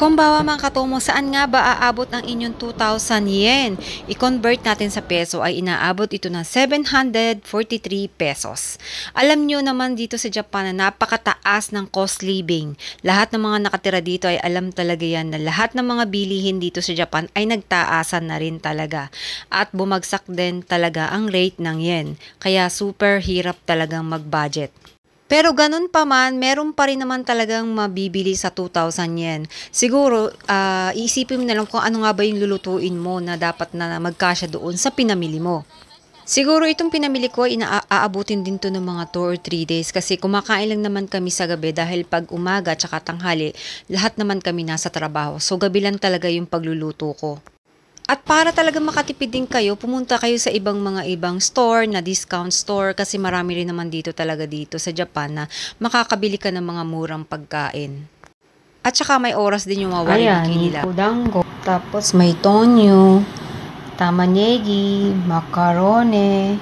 Kumbawa mga katomo, saan nga ba aabot ang inyong 2,000 yen? I-convert natin sa peso ay inaabot ito ng 743 pesos. Alam nyo naman dito sa Japan na napakataas ng cost living. Lahat ng mga nakatira dito ay alam talaga yan na lahat ng mga bilihin dito sa Japan ay nagtaasan na rin talaga. At bumagsak din talaga ang rate ng yen. Kaya super hirap talagang mag-budget. Pero ganun pa man, meron pa rin naman talagang mabibili sa 2,000 yen. Siguro, iisipin mo na lang kung ano nga ba yung lulutuin mo na dapat na magkasya doon sa pinamili mo. Siguro itong pinamili ko, aabutin din to ng mga 2 or 3 days kasi kumakain lang naman kami sa gabi dahil pag umaga tsaka tanghali, lahat naman kami nasa trabaho. So gabi lang talaga yung pagluluto ko. At para talaga makatipid din kayo, pumunta kayo sa ibang store na discount store kasi marami rin naman dito talaga dito sa Japan na makakabili ka ng mga murang pagkain. At saka may oras din yung mawali ng kinila. Kudango. Tapos may tonyo, tamanegi, macaroni,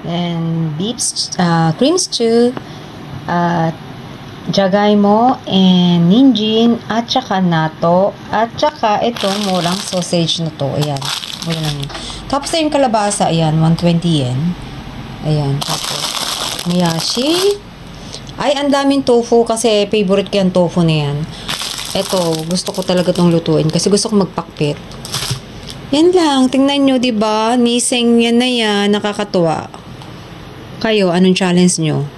and beef, cream stew, jagaimo, and ninjin, at saka nato, at saka itong murang sausage na to. Ayan, mura lang yun. Tapos na yung kalabasa, ayan, 120 yen. Ayan, tapos miyashi. Ay, ang daming tofu kasi favorite ko yung tofu na yan. Ito, gusto ko talaga tong lutuin kasi gusto ko magpakpit. Yan lang, tingnan nyo, diba? Niseng yan na yan, nakakatuwa. Kayo, anong challenge nyo?